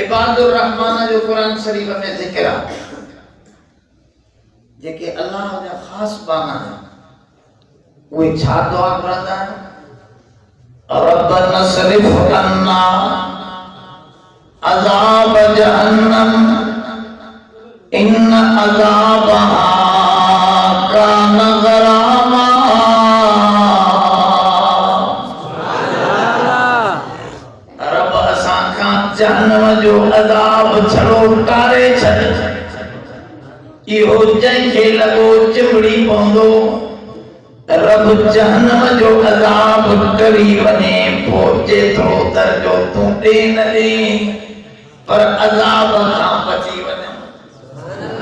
इबादुर रहमान जो कुरान शरीफ में ज़िक्र आहे जेके अल्लाह जा ख़ास बाना है उहे छा दुआ घुरंदा आहिनि रब्बना सरिफ अन्ना अज़ाब जहन्नम इन्न अज़ाबहा कान गरामा रब असां खां जहन्नम जो अज़ाब छड़ो टारे छॾ इहो जंहिंखे लॻो चिमड़ी पवंदो रब जहन्नम जो अज़ाब टरी वञे पोइ जेतिरो दर्जो तूं ॾे न ॾे पर अज़ाब खां बची वञे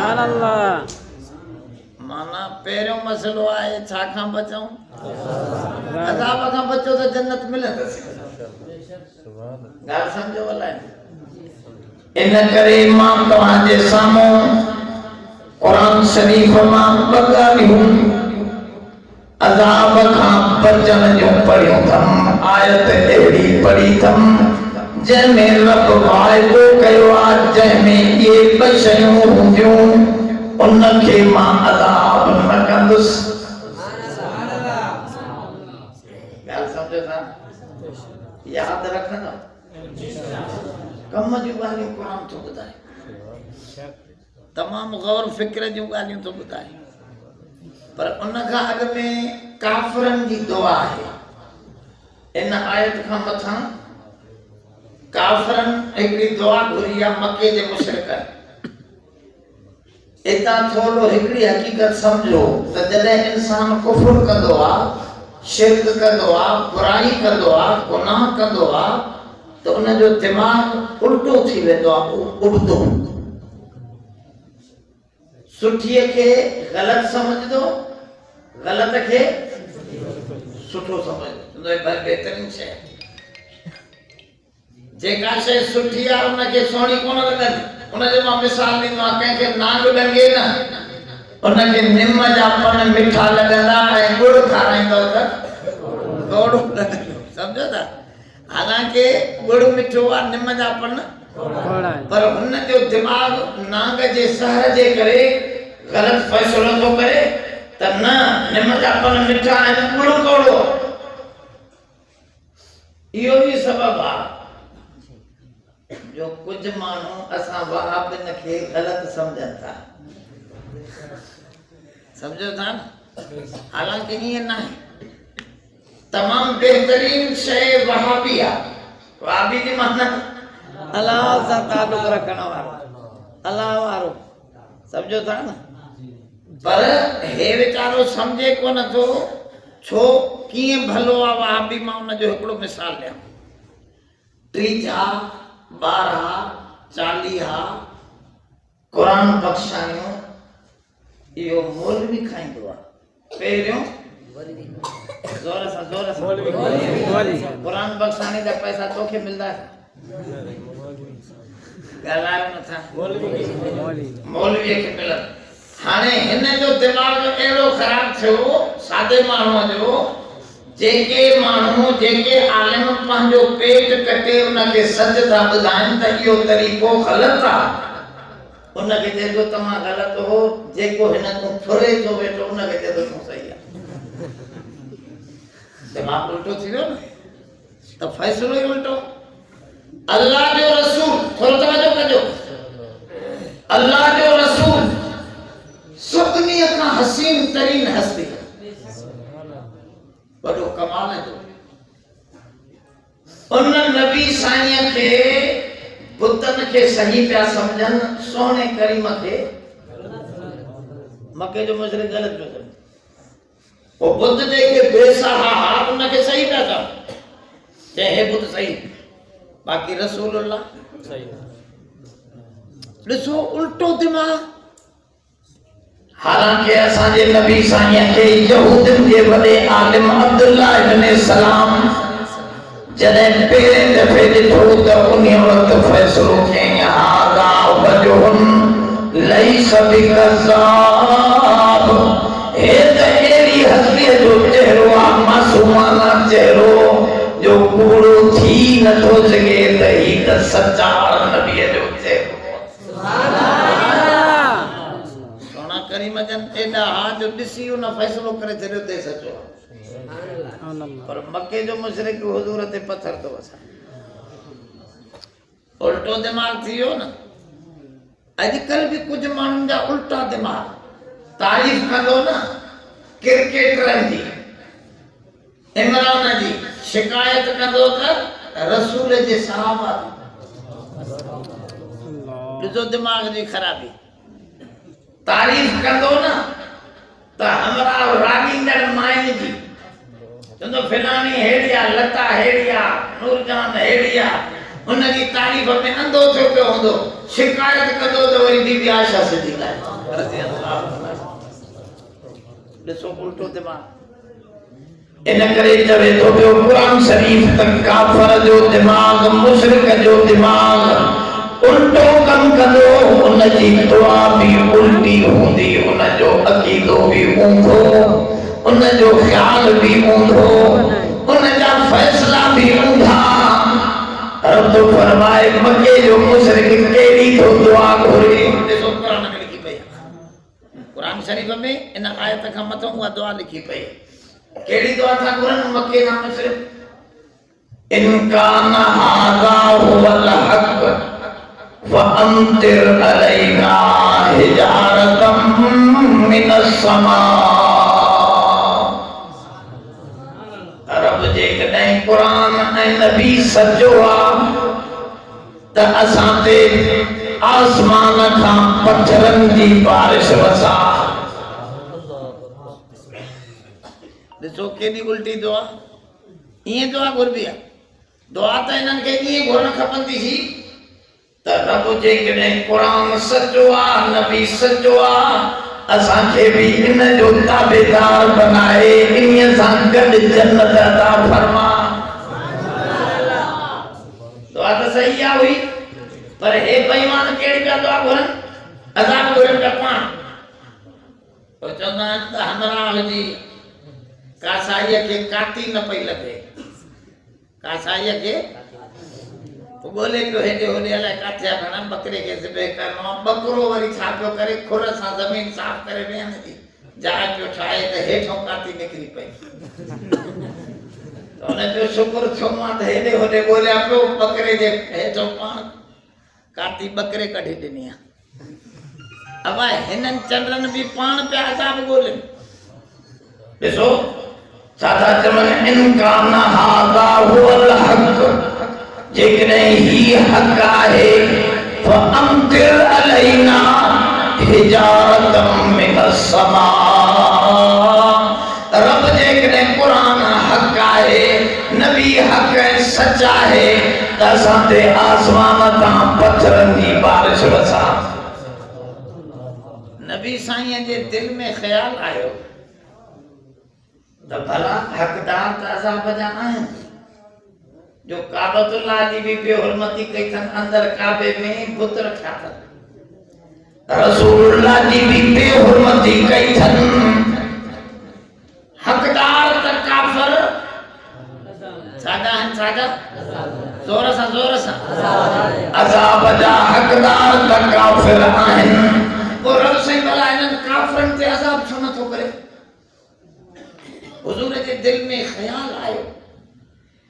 सुभान अल्लाह माना पहिरियों मसलो आहे छा खां बचूं अज़ाब खां बचो त जन्नत मिलंदसि ॻाल्हि सम्झो अलाए इन करे मां तव्हांजे साम्हूं कुरान शरीफ मां ॿ ॻाल्हियूं अज़ाब खां बचण जूं पढ़ियूं अथमि आयत अहिड़ी पढ़ी अथमि जंहिंमें रब वाइदो कयो आहे जंहिंमें इहे ॿ शयूं हूंदियूं उनखे मां अज़ाब न कंदुसि ॻाल्हि सम्झो था यादि रखंदो कम जूं ॻाल्हियूं क़ुरान थो ॿुधाए तमामु गौर फिक्र जूं ॻाल्हियूं थो ॿुधाए पर उन खां अॻु में काफ़िरनि जी दुआ आहे इन आयत खां मथां काफ़िरनि हिकिड़ी दुआ घुरी आहे मके जे मुशरिकनि इतां थोरो हिकिड़ी हक़ीक़त सम्झो त जॾहिं इंसान कुफ्र कंदो आहे शिरक कंदो आहे बुराई कंदो आहे गुनाह कंदो आहे त उनजो दिमाग़ उल्टो थी वेंदो आहे उबतो सुठीअ खे ग़लति सम्झंदो ग़लति खे सुठो सम्झंदो बहितरीन शइ जेका शइ सुठी आहे उनखे सुहिणी कोन लॻंदी उनजो मां मिसाल ॾींदो आहियां कंहिंखे नांग ॾंगे न उनखे निम जा पन मिठा लॻंदा ऐं गुड़ खाराईंदो त गोड़ो लॻंदो सम्झो था हालांकि गुड़ मिठो आहे निम जा पन पर हुनजो दिमाग़ नांग जे सहर जे करे ग़लति फ़ैसिलो थो करे त न निम जा पन मिठा आहिनि गुड़ कौड़ो इहो ई सबबु आहे जो कुझु माण्हू असां वहाबिन खे ग़लति सम्झनि था सम्झो था न हालांकि ईअं न आहे तमामु बहितरीन शइ वहाबी आहे वहाबी जी माना अल्लाह सां ताल्लुक़ रखण वारो अल्लाह वारो सम्झो था न पर हे वीचारो सम्झे कोन थो छो कीअं भलो आहे वहाबी मां उनजो हिकिड़ो मिसाल ॾियां 30 12 40 क़ुरान बख़्शायूं इहो मौलवी खाईंदो आहे पहिरियों ज़ोर सां क़ुरान बख़्शानी जा पैसा तोखे मिलंदा ॻाल्हायो नथा मौलवीअ खे मिलनि हाणे हिन जो दिमाग़ अहिड़ो ख़राबु थियो सादे माण्हूअ जो जेके माण्हू जेके आलिम पंहिंजो पेट कटे उनखे सच था ॿुधाइनि त इहो तरीक़ो ग़लति आहे उनखे चए थो तव्हां ग़लति हो जेको हिन तूं फुरे थो वेठो उनखे चए थो तूं सही आहे दिमाग़ उल्टो थी वियो न त फ़ैसिलो ई उल्टो अल्लाह जो रसूल थोरो तवजो कजो अल्लाह जो रसूल सभिनी खां हसीन तरीन हस्ती वॾो कमाल जो उन नबी साईं खे बुतनि खे सही पिया सम्झनि सोने करीम खे मके जो मुशरिक ग़लति पियो सम्झे वो बुत जेके बेसहा हा उनखे सही पिया चवनि चए हे बुत सही बाक़ी रसूलुल्लाह सही ॾिसो उल्टो दिमाग़ हालांकि असांजे नबी साईं खे यहूदियुनि जे वॾे आलिम अब्दुल्ला इब्न सलाम जॾहिं पहिरें दफ़े ॾिठो त उन वक़्तु फ़ैसिलो कयईं हाज़ा वजहुन लैस बिकज़्ज़ाब हे त अहिड़ी हस्तीअ जो चहिरो आहे मासूमाना चहिरो जो कूड़ो थी न तो सके त ही त सच्चा नबी जो थे सुभान अल्लाह सोना करीम जन एडा हाथ दिसी उन फैसलो करे छड़ो ते सचो सुभान अल्लाह पर मक्के जो मुशरिक हुजूर ते पत्थर तो वसा उल्टो दिमाग थियो न आजकल भी कुछ माण्हुनि जा उल्टा दिमाग तारीफ कंदो न क्रिकेटरनि जी इमरान जी शिकायत कंदो त रसूल जे सहाबा जो दिमाग जी खराबी तारीफ कंदो न त हमरा रागींदड़ माइन जी चंदो फिलानी हेड़िया लता हेड़िया नूरजान हेड़िया उन जी तारीफ में अंधो थियो पियो हूंदो शिकायत कंदो त वरी बीबी आशा सिद्दीक़ा रज़ी अल्लाह ॾिसो उल्टो दिमाग इन करे चवे तो पियो कुरान शरीफ त काफर जो दिमाग मुशरिक जो दिमाग उल्टो कम कंदो उन जी दुआ भी उल्टी हूंदी उन जो अकीदो भी ऊंधो उन जो ख्याल भी ऊंधो उन जा फैसला भी ऊंधा रब तो फरमाए मक्के जो मुशरिक केड़ी तो दुआ घुरे देखो कुरान में लिखी पई कुरान शरीफ में इन आयत का मथो हुआ दुआ लिखी पई केड़ी दुआ था कुरान मक्के का मुशरिक इन कान हाज़ा हुवल हक व अमतिर अलैना हिजारतम मिनस समा रब जे कॾहिं कुरान ऐं नबी सचो आहे त असां ते आसमान खां पत्थरनि जी बारिश वसा ॾिसो केॾी उल्टी दुआ ईअं दुआ घुरबी आहे दुआ त इन्हनि खे ईअं घुरण खपंदी हुई त रब जे कॾहिं कुरान सचो आहे नबी सचो आहे असांखे भी इन जो ताबेदार बनाए इन सां गॾु जन्नत अता फरमा दुआ त सही आहे हुई पर हे बेईमान केड़ी पिया दुआ घुरन अज़ाब घुरन पिया पाण तो चवंदा आहिनि त हमरा हुजी कासाईअ खे काती न पई लॻे कासाईअ खे बोले पियो हेॾे होॾे अलाए काथे आहे घणा बकरे खे ज़िबे करणो बकरो वरी छा पियो करे खुर सां ज़मीन साफ़ करे वेहण जी जाइ पियो ठाहे त हेठों काती निकिरी पई त हुन जो शुक्र थियो मां त हेॾे होॾे ॻोल्हिया पियो बकरे जे हेठों पाण काती बकरे कढी ॾिनी आहे अवा हिननि चंडनि बि पाण पिया अज़ाब ॻोल्हनि ॾिसो छा था चवनि इनकान हाज़ा हुवल हक़ जेकॾहिं ही हक़ आहे फअमतिर अलैना हिजारतम मिनस समा रब जेकॾहिं कुरान हक़ आहे नबी हक़ ऐं सच आहे त असां ते आसमान तां पत्थरनि जी बारिश वसा नबी साईं जे दिल में ख़्याल आयो त भला हक़दार त अज़ाब जा आहिनि जो काबतुल्लाह जी भी बेहुरमती कई थन अंदर काबे में बुत रखा था रसूलुल्लाह जी भी बेहुरमती कई थन हकदार त काफर सादा हन सादा जोर सा अज़ाब जा हकदार त काफिर आहिन वो रब से भला इन्हनि काफरनि ते अज़ाब छो नथो करे हुजूर जे दिल में ख्याल आयो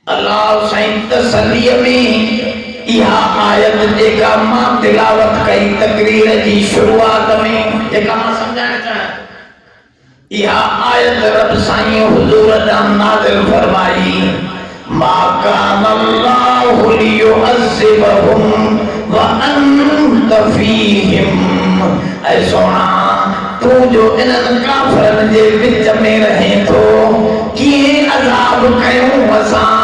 अल्लाह साईं तसल्लीअ में इहा आयत जेका मां तिलावत कई तकरीर जी शुरुआत में जेका मां समझाइण चाहियां इहा आयत रब साईं हुजूर ॾांहुं नाज़िल फरमाई मा कान अल्लाहु लियुअज़्ज़िबहुम व अंत फीहिम ऐ सोना तू जो इन्हनि काफ़िरनि जे विच में रहे थो कीअं अज़ाब कयूं असां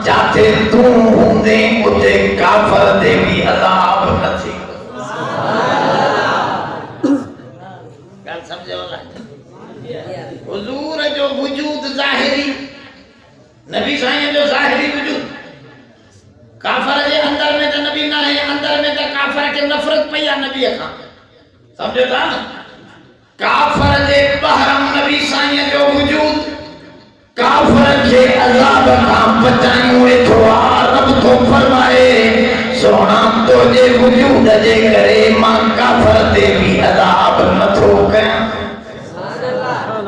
जाते तू हूंदे उते काफर दे भी अज़ाब न थी गाल समझो ना हुजूर जो वजूद ज़ाहिरी नबी साईं जो ज़ाहिरी वजूद काफर जे अंदर में त नबी ना है अंदर में त काफर के नफरत पई आ नबी खां समझो था ना काफर जे बहरम नबी साईं जो वजूद काफर के अजाब का बचायूं एथो रब तो फरमाए सोना तो जे वजूद जे करे मां काफर ते भी अदा